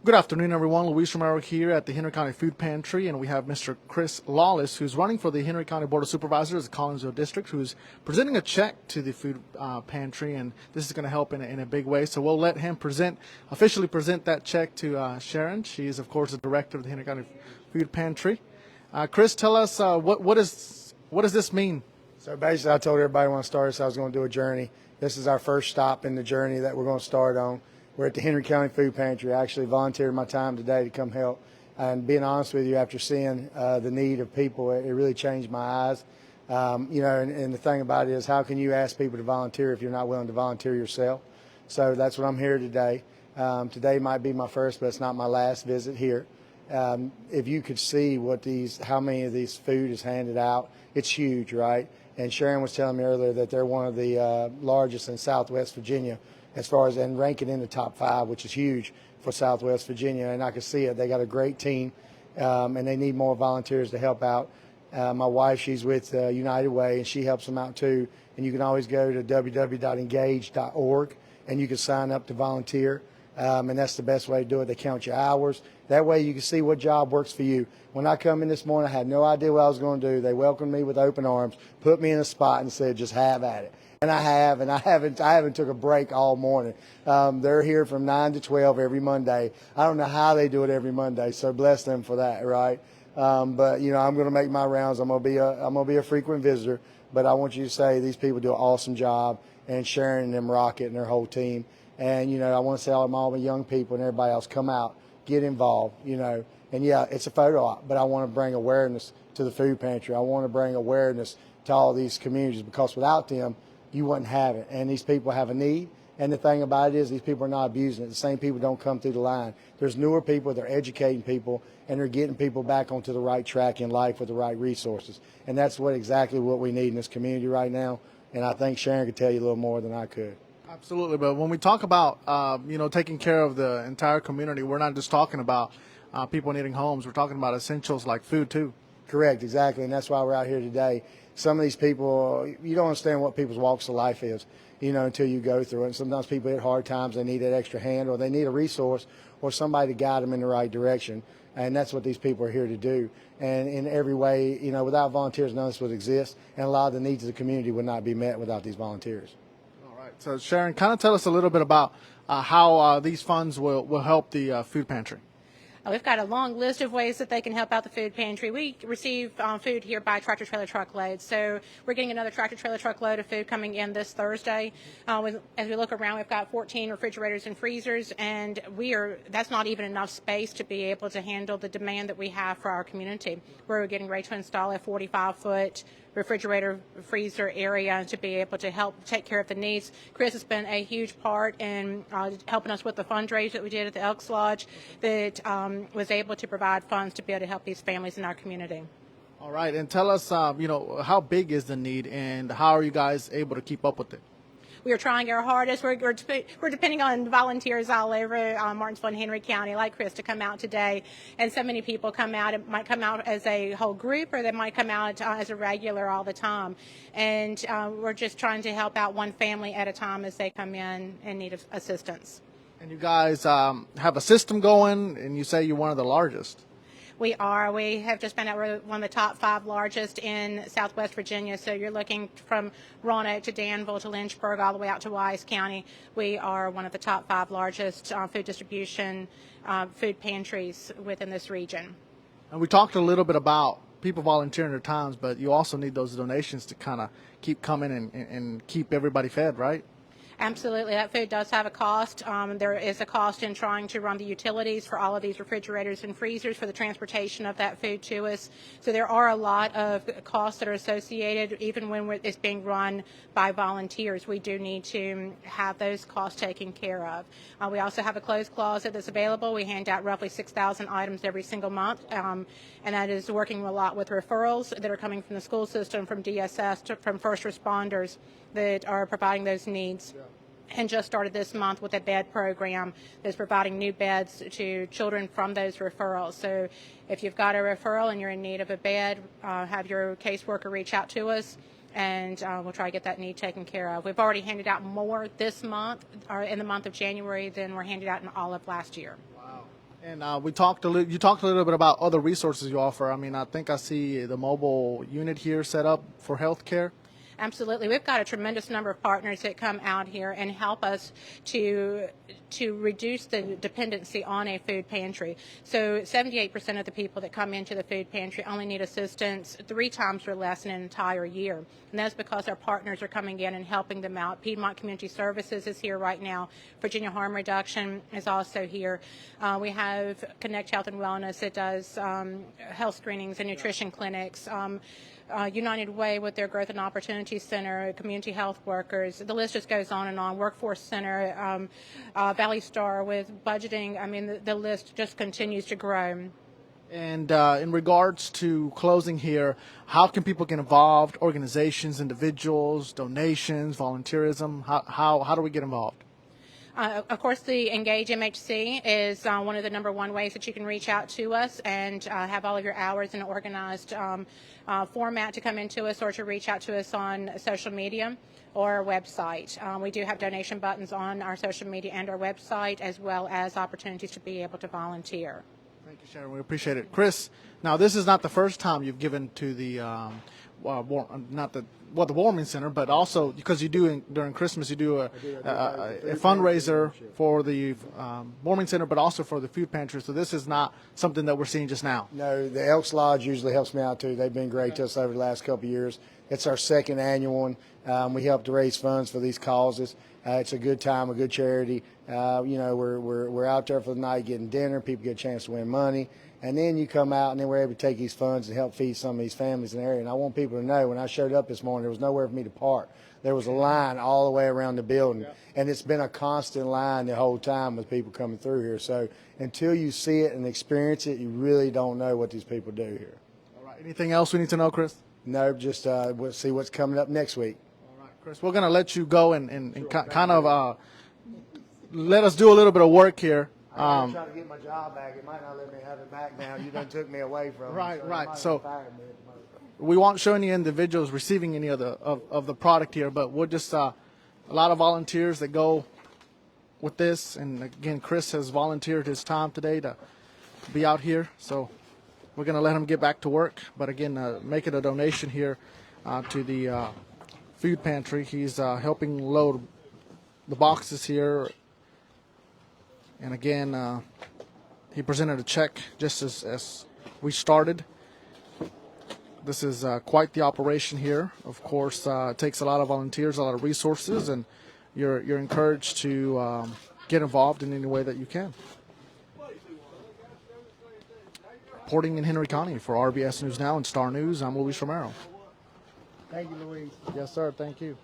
Good afternoon, everyone. Luis Romero here at the Henry County Food Pantry, and we have Mr. Chris LAWless, who's running for the Henry County Board of Supervisors of the Collinsville District, who's presenting a check to the food pantry, and this is going to help in a big way. So we'll let him officially present that check to Sharon. She is, of course, the director of the Henry County Food Pantry. Chris, tell us what does this mean? So basically, I told everybody when I started, so I was going to do a journey. This is our first stop in the journey that we're going to start on. We're at the Henry County Food Pantry. I actually volunteered my time today to come help. And being honest with you, after seeing the need of people, it really changed my eyes. And the thing about it is, how can you ask people to volunteer if you're not willing to volunteer yourself? So that's what I'm here today. Today might be my first, but it's not my last visit here. If you could see how many of these food is handed out, it's huge, right? And Sharon was telling me earlier that they're one of the largest in Southwest Virginia, as far as and ranking in the top 5, which is huge for Southwest Virginia. And I can see it. They got a great team, and they need more volunteers to help out. My wife, she's with United Way, and she helps them out too. And you can always go to www.engage.org, and you can sign up to volunteer. And that's the best way to do it. They count your hours. That way you can see what job works for you. When I come in this morning, I had no idea what I was going to do. They welcomed me with open arms, put me in a spot, and said, just have at it. And I haven't took a break all morning. They're here from 9 to 12 every Monday. I don't know how they do it every Monday, so bless them for that, right? But I'm going to make my rounds. I'm going to be a frequent visitor. But I want you to say these people do an awesome job, and Sharon and them rock it and their whole team. And I want to say all my young people and everybody else, come out, get involved. And yeah, it's a photo op, but I want to bring awareness to the food pantry. I want to bring awareness to all these communities, because without them, you wouldn't have it. And these people have a need. And the thing about it is, these people are not abusing it. The same people don't come through the line. There's newer people, they're educating people, and they're getting people back onto the right track in life with the right resources. And that's exactly what we need in this community right now. And I think Sharon could tell you a little more than I could. Absolutely, but when we talk about taking care of the entire community, we're not just talking about people needing homes. We're talking about essentials like food too. Correct, exactly, and that's why we're out here today. Some of these people, you don't understand what people's walks of life is, until you go through it. And sometimes people hit hard times, they need that extra hand, or they need a resource or somebody to guide them in the right direction. And that's what these people are here to do. And in every way, without volunteers, none of this would exist, and a lot of the needs of the community would not be met without these volunteers. All right. So Sharon, kind of tell us a little bit about how these funds will help the food pantry. We've got a long list of ways that they can help out the food pantry. We receive food here by tractor-trailer truckloads. So we're getting another tractor-trailer truckload of food coming in this Thursday. As we look around, we've got 14 refrigerators and freezers, and that's not even enough space to be able to handle the demand that we have for our community. We're getting ready to install a 45-foot refrigerator freezer area to be able to help take care of the needs. Chris has been a huge part in helping us with the fundraiser that we did at the Elks Lodge that was able to provide funds to be able to help these families in our community. All right, and tell us, how big is the need, and how are you guys able to keep up with it? We are trying our hardest. We're depending on volunteers all over Martinsville and Henry County, like Chris, to come out today. And so many people come out. It might come out as a whole group, or they might come out as a regular all the time. And we're just trying to help out one family at a time as they come in and need assistance. And you guys have a system going, and you say you're one of the largest. We are. We have just been at one of the top 5 largest in Southwest Virginia. So you're looking from Roanoke to Danville to Lynchburg, all the way out to Wise County. We are one of the top 5 largest food distribution food pantries within this region. And we talked a little bit about people volunteering their times, but you also need those donations to kind of keep coming and keep everybody fed, right? Absolutely. That food does have a cost. There is a cost in trying to run the utilities for all of these refrigerators and freezers for the transportation of that food to us. So there are a lot of costs that are associated, even when it's being run by volunteers. We do need to have those costs taken care of. We also have a clothes closet that's available. We hand out roughly 6,000 items every single month, and that is working a lot with referrals that are coming from the school system, from DSS, from first responders that are providing those needs. And just started this month with a bed program that's providing new beds to children from those referrals. So if you've got a referral and you're in need of a bed, have your caseworker reach out to us, and we'll try to get that need taken care of. We've already handed out more this month, or in the month of January, than were handed out in all of last year. Wow. And we talked you talked a little bit about other resources you offer. I mean, I think I see the mobile unit here set up for healthcare. Absolutely. We've got a tremendous number of partners that come out here and help us to reduce the dependency on a food pantry. So 78% of the people that come into the food pantry only need assistance 3 times or less in an entire year. And that's because our partners are coming in and helping them out. Piedmont Community Services is here right now. Virginia Harm Reduction is also here. We have Connect Health and Wellness that does health screenings and nutrition clinics. United Way with their Growth and Opportunity Center, community health workers, the list just goes on and on. Workforce Center, Valley Star with budgeting. I mean, the list just continues to grow. And in regards to closing here, how can people get involved? Organizations, individuals, donations, volunteerism. How do we get involved? Of course, the Engage MHC is one of the #1 ways that you can reach out to us and have all of your hours in an organized format to come into us or to reach out to us on social media or our website. We do have donation buttons on our social media and our website, as well as opportunities to be able to volunteer. Thank you, Sharon. We appreciate it. Chris, now this is not the first time you've given to the the warming center, but also because you do during Christmas you do a fundraiser for the warming center, but also for the food pantry. So this is not something that we're seeing just now. No, the Elks Lodge usually helps me out too. They've been great to us over the last couple of years. It's our 2nd annual one. We help to raise funds for these causes. It's a good time, a good charity. We're out there for the night getting dinner. People get a chance to win money. And then you come out, and then we're able to take these funds and help feed some of these families in the area. And I want people to know, when I showed up this morning, there was nowhere for me to park. There was a line all the way around the building. And it's been a constant line the whole time with people coming through here. So until you see it and experience it, you really don't know what these people do here. All right. Anything else we need to know, Chris? No, just we'll see what's coming up next week. All right, Chris. We're going to let you go and kind of let us do a little bit of work here. I'm trying to get my job back. It might not let me have it back now. You done took me away from it. Right. So we won't show any individuals receiving any of the product here, but we'll just a lot of volunteers that go with this. And again, Chris has volunteered his time today to be out here. So we're going to let him get back to work. But again, making a donation here to the food pantry. He's helping load the boxes here. And again, he presented a check just as we started. This is quite the operation here. Of course, it takes a lot of volunteers, a lot of resources, and you're encouraged to get involved in any way that you can. Reporting in Henry County for RBS News Now and Star News, I'm Luis Romero. Thank you, Luis. Yes, sir. Thank you.